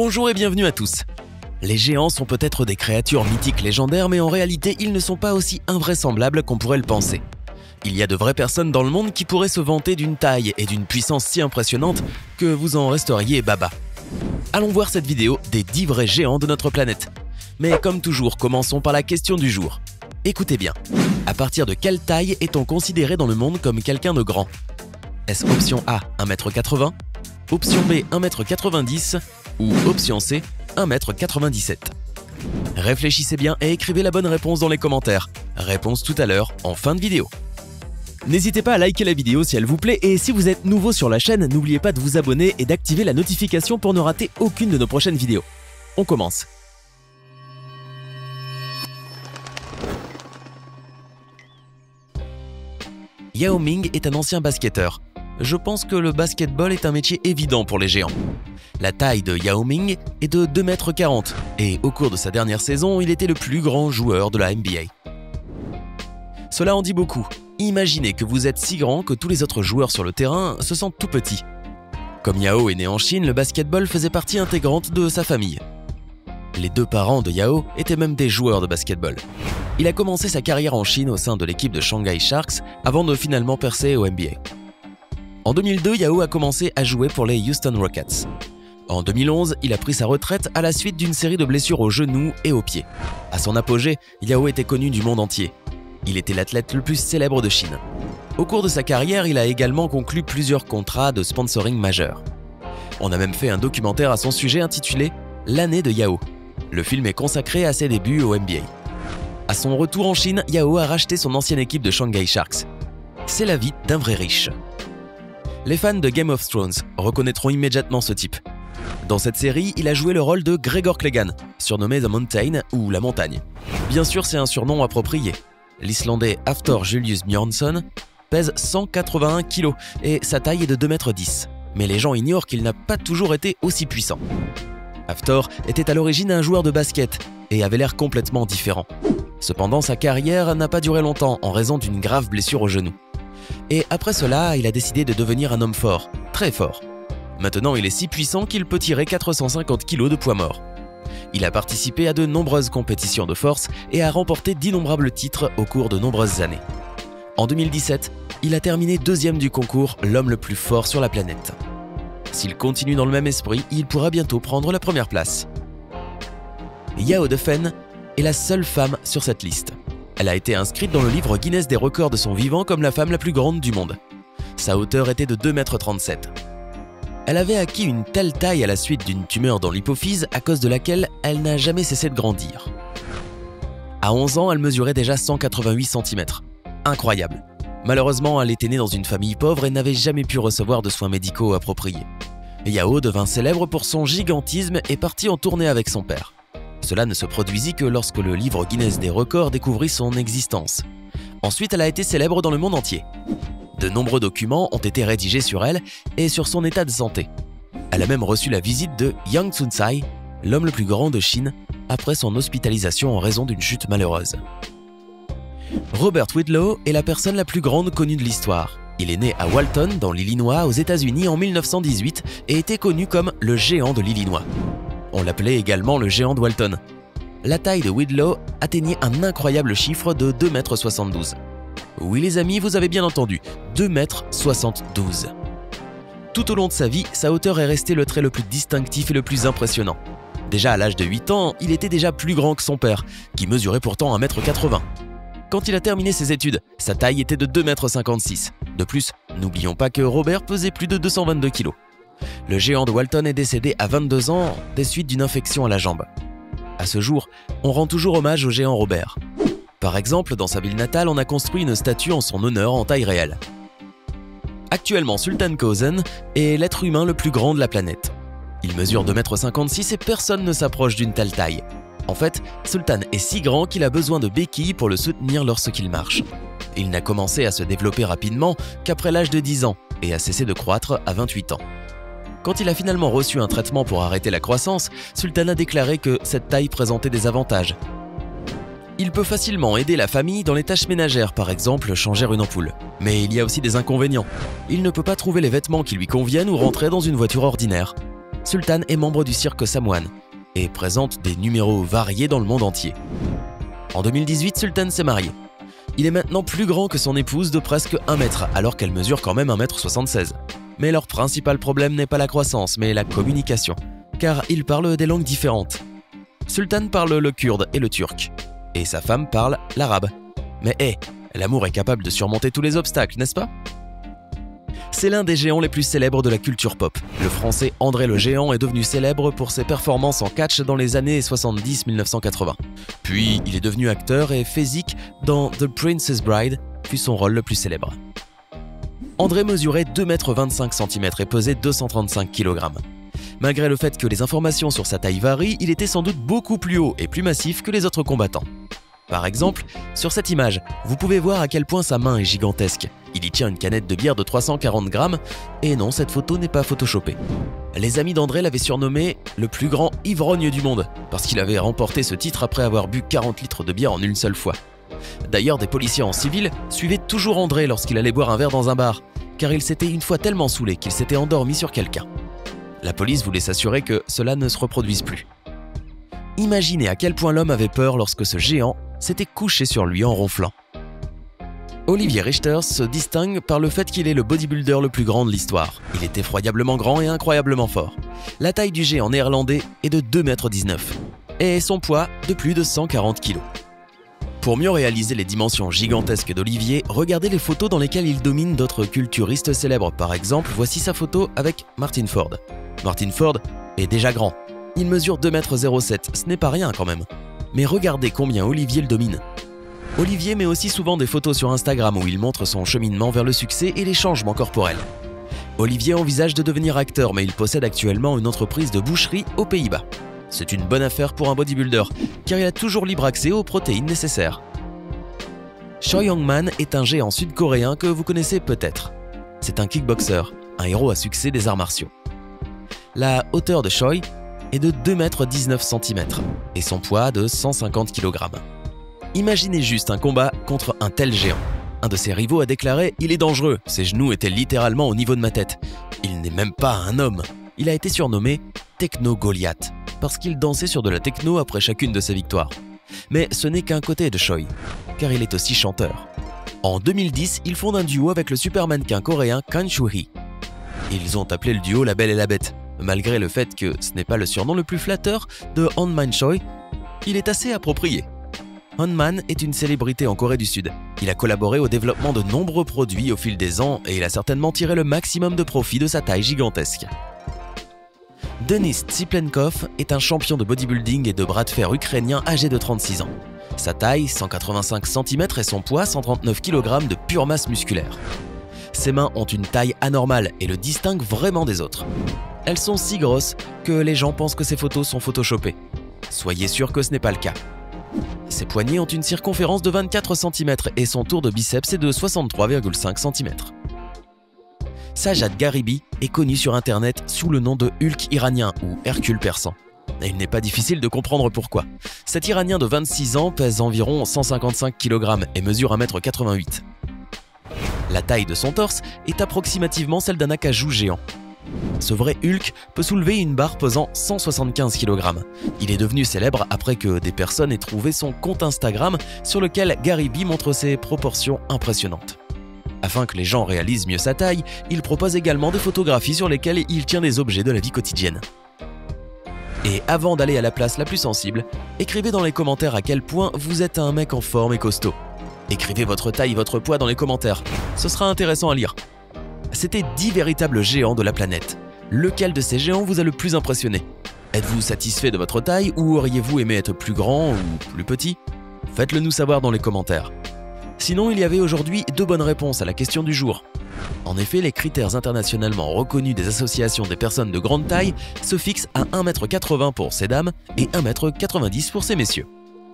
Bonjour et bienvenue à tous. Les géants sont peut-être des créatures mythiques légendaires, mais en réalité, ils ne sont pas aussi invraisemblables qu'on pourrait le penser. Il y a de vraies personnes dans le monde qui pourraient se vanter d'une taille et d'une puissance si impressionnante que vous en resteriez baba. Allons voir cette vidéo des 10 vrais géants de notre planète. Mais comme toujours, commençons par la question du jour. Écoutez bien, à partir de quelle taille est-on considéré dans le monde comme quelqu'un de grand? Est-ce option A, 1,80 m, option B, 1,90 m ou option C, 1,97 m? Réfléchissez bien et écrivez la bonne réponse dans les commentaires. Réponse tout à l'heure, en fin de vidéo. N'hésitez pas à liker la vidéo si elle vous plaît et si vous êtes nouveau sur la chaîne, n'oubliez pas de vous abonner et d'activer la notification pour ne rater aucune de nos prochaines vidéos. On commence. Yao Ming est un ancien basketteur. Je pense que le basketball est un métier évident pour les géants. La taille de Yao Ming est de 2,40 m et au cours de sa dernière saison, il était le plus grand joueur de la NBA. Cela en dit beaucoup. Imaginez que vous êtes si grand que tous les autres joueurs sur le terrain se sentent tout petits. Comme Yao est né en Chine, le basketball faisait partie intégrante de sa famille. Les deux parents de Yao étaient même des joueurs de basketball. Il a commencé sa carrière en Chine au sein de l'équipe de Shanghai Sharks avant de finalement percer au NBA. En 2002, Yao a commencé à jouer pour les Houston Rockets. En 2011, il a pris sa retraite à la suite d'une série de blessures aux genoux et aux pieds. À son apogée, Yao était connu du monde entier. Il était l'athlète le plus célèbre de Chine. Au cours de sa carrière, il a également conclu plusieurs contrats de sponsoring majeurs. On a même fait un documentaire à son sujet intitulé « L'année de Yao ». Le film est consacré à ses débuts au NBA. À son retour en Chine, Yao a racheté son ancienne équipe de Shanghai Sharks. C'est la vie d'un vrai riche. Les fans de Game of Thrones reconnaîtront immédiatement ce type. Dans cette série, il a joué le rôle de Gregor Clegane, surnommé The Mountain ou la montagne. Bien sûr, c'est un surnom approprié. L'Islandais Hafthor Julius Björnsson pèse 181 kg et sa taille est de 2,10 m. Mais les gens ignorent qu'il n'a pas toujours été aussi puissant. Hafthor était à l'origine un joueur de basket et avait l'air complètement différent. Cependant, sa carrière n'a pas duré longtemps en raison d'une grave blessure au genou. Et après cela, il a décidé de devenir un homme fort, très fort. Maintenant, il est si puissant qu'il peut tirer 450 kg de poids mort. Il a participé à de nombreuses compétitions de force et a remporté d'innombrables titres au cours de nombreuses années. En 2017, il a terminé deuxième du concours L'homme le plus fort sur la planète. S'il continue dans le même esprit, il pourra bientôt prendre la première place. Yao Defen est la seule femme sur cette liste. Elle a été inscrite dans le livre Guinness des records de son vivant comme la femme la plus grande du monde. Sa hauteur était de 2,37 m. Elle avait acquis une telle taille à la suite d'une tumeur dans l'hypophyse à cause de laquelle elle n'a jamais cessé de grandir. À 11 ans, elle mesurait déjà 188 cm. Incroyable. Malheureusement, elle était née dans une famille pauvre et n'avait jamais pu recevoir de soins médicaux appropriés. Yao devint célèbre pour son gigantisme et partit en tournée avec son père. Cela ne se produisit que lorsque le livre Guinness des records découvrit son existence. Ensuite, elle a été célèbre dans le monde entier. De nombreux documents ont été rédigés sur elle et sur son état de santé. Elle a même reçu la visite de Yang Tsunsai, l'homme le plus grand de Chine, après son hospitalisation en raison d'une chute malheureuse. Robert Wiedlow est la personne la plus grande connue de l'histoire. Il est né à Walton, dans l'Illinois, aux États-Unis en 1918 et était connu comme le géant de l'Illinois. On l'appelait également le géant de Walton. La taille de Wiedlow atteignait un incroyable chiffre de 2,72 m. Oui les amis, vous avez bien entendu, 2,72 m. Tout au long de sa vie, sa hauteur est restée le trait le plus distinctif et le plus impressionnant. Déjà à l'âge de 8 ans, il était déjà plus grand que son père, qui mesurait pourtant 1,80 m. Quand il a terminé ses études, sa taille était de 2,56 m. De plus, n'oublions pas que Robert pesait plus de 222 kg. Le géant de Walton est décédé à 22 ans des suites d'une infection à la jambe. À ce jour, on rend toujours hommage au géant Robert. Par exemple, dans sa ville natale, on a construit une statue en son honneur en taille réelle. Actuellement, Sultan Kösen est l'être humain le plus grand de la planète. Il mesure 2,56 m et personne ne s'approche d'une telle taille. En fait, Sultan est si grand qu'il a besoin de béquilles pour le soutenir lorsqu'il marche. Il n'a commencé à se développer rapidement qu'après l'âge de 10 ans et a cessé de croître à 28 ans. Quand il a finalement reçu un traitement pour arrêter la croissance, Sultan a déclaré que cette taille présentait des avantages. Il peut facilement aider la famille dans les tâches ménagères, par exemple changer une ampoule. Mais il y a aussi des inconvénients. Il ne peut pas trouver les vêtements qui lui conviennent ou rentrer dans une voiture ordinaire. Sultan est membre du cirque samoan et présente des numéros variés dans le monde entier. En 2018, Sultan s'est marié. Il est maintenant plus grand que son épouse de presque 1 mètre, alors qu'elle mesure quand même 1,76 m. Mais leur principal problème n'est pas la croissance, mais la communication, car ils parlent des langues différentes. Sultan parle le kurde et le turc, et sa femme parle l'arabe. Mais l'amour est capable de surmonter tous les obstacles, n'est-ce pas? C'est l'un des géants les plus célèbres de la culture pop. Le français André le Géant est devenu célèbre pour ses performances en catch dans les années 70-1980. Puis il est devenu acteur et physique dans The Princess Bride, fut son rôle le plus célèbre. André mesurait 2,25 m et pesait 235 kg. Malgré le fait que les informations sur sa taille varient, il était sans doute beaucoup plus haut et plus massif que les autres combattants. Par exemple, sur cette image, vous pouvez voir à quel point sa main est gigantesque. Il y tient une canette de bière de 340 grammes, et non, cette photo n'est pas photoshopée. Les amis d'André l'avaient surnommé le plus grand ivrogne du monde, parce qu'il avait remporté ce titre après avoir bu 40 litres de bière en une seule fois. D'ailleurs, des policiers en civil suivaient toujours André lorsqu'il allait boire un verre dans un bar, car il s'était une fois tellement saoulé qu'il s'était endormi sur quelqu'un. La police voulait s'assurer que cela ne se reproduise plus. Imaginez à quel point l'homme avait peur lorsque ce géant s'était couché sur lui en ronflant. Olivier Richter se distingue par le fait qu'il est le bodybuilder le plus grand de l'histoire. Il est effroyablement grand et incroyablement fort. La taille du géant néerlandais est de 2,19 m et son poids de plus de 140 kg. Pour mieux réaliser les dimensions gigantesques d'Olivier, regardez les photos dans lesquelles il domine d'autres culturistes célèbres. Par exemple, voici sa photo avec Martin Ford. Martin Ford est déjà grand. Il mesure 2,07 m, ce n'est pas rien quand même. Mais regardez combien Olivier le domine. Olivier met aussi souvent des photos sur Instagram où il montre son cheminement vers le succès et les changements corporels. Olivier envisage de devenir acteur, mais il possède actuellement une entreprise de boucherie aux Pays-Bas. C'est une bonne affaire pour un bodybuilder, car il a toujours libre accès aux protéines nécessaires. Choi Young-man est un géant sud-coréen que vous connaissez peut-être. C'est un kickboxer, un héros à succès des arts martiaux. La hauteur de Choi est de 2,19 m et son poids de 150 kg. Imaginez juste un combat contre un tel géant. Un de ses rivaux a déclaré « Il est dangereux, ses genoux étaient littéralement au niveau de ma tête. Il n'est même pas un homme. » Il a été surnommé Techno Goliath parce qu'il dansait sur de la techno après chacune de ses victoires. Mais ce n'est qu'un côté de Choi, car il est aussi chanteur. En 2010, il fonde un duo avec le super mannequin coréen Kang Soo-hee. Ils ont appelé le duo La Belle et la Bête. Malgré le fait que ce n'est pas le surnom le plus flatteur de Han-man Choi, il est assez approprié. Han-man est une célébrité en Corée du Sud. Il a collaboré au développement de nombreux produits au fil des ans et il a certainement tiré le maximum de profit de sa taille gigantesque. Denis Tsiplenkov est un champion de bodybuilding et de bras de fer ukrainien âgé de 36 ans. Sa taille, 185 cm et son poids, 139 kg de pure masse musculaire. Ses mains ont une taille anormale et le distinguent vraiment des autres. Elles sont si grosses que les gens pensent que ces photos sont photoshopées. Soyez sûr que ce n'est pas le cas. Ses poignets ont une circonférence de 24 cm et son tour de biceps est de 63,5 cm. Sajad Garibi est connu sur internet sous le nom de Hulk iranien ou Hercule persan. Et il n'est pas difficile de comprendre pourquoi. Cet Iranien de 26 ans pèse environ 155 kg et mesure 1,88 m. La taille de son torse est approximativement celle d'un acajou géant. Ce vrai Hulk peut soulever une barre pesant 175 kg. Il est devenu célèbre après que des personnes aient trouvé son compte Instagram sur lequel Garibi montre ses proportions impressionnantes. Afin que les gens réalisent mieux sa taille, il propose également des photographies sur lesquelles il tient des objets de la vie quotidienne. Et avant d'aller à la place la plus sensible, écrivez dans les commentaires à quel point vous êtes un mec en forme et costaud. Écrivez votre taille et votre poids dans les commentaires, ce sera intéressant à lire. C'était 10 véritables géants de la planète. Lequel de ces géants vous a le plus impressionné? Êtes-vous satisfait de votre taille ou auriez-vous aimé être plus grand ou plus petit? Faites-le nous savoir dans les commentaires. Sinon, il y avait aujourd'hui 2 bonnes réponses à la question du jour. En effet, les critères internationalement reconnus des associations des personnes de grande taille se fixent à 1,80 m pour ces dames et 1,90 m pour ces messieurs.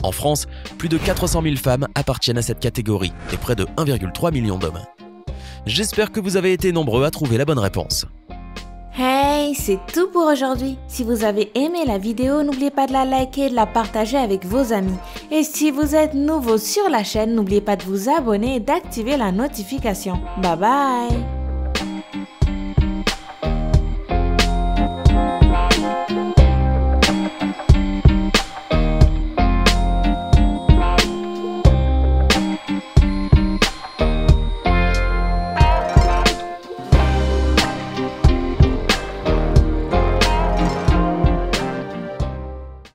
En France, plus de 400 000 femmes appartiennent à cette catégorie et près de 1,3 million d'hommes. J'espère que vous avez été nombreux à trouver la bonne réponse. Hey, c'est tout pour aujourd'hui. Si vous avez aimé la vidéo, n'oubliez pas de la liker et de la partager avec vos amis. Et si vous êtes nouveau sur la chaîne, n'oubliez pas de vous abonner et d'activer la notification. Bye bye!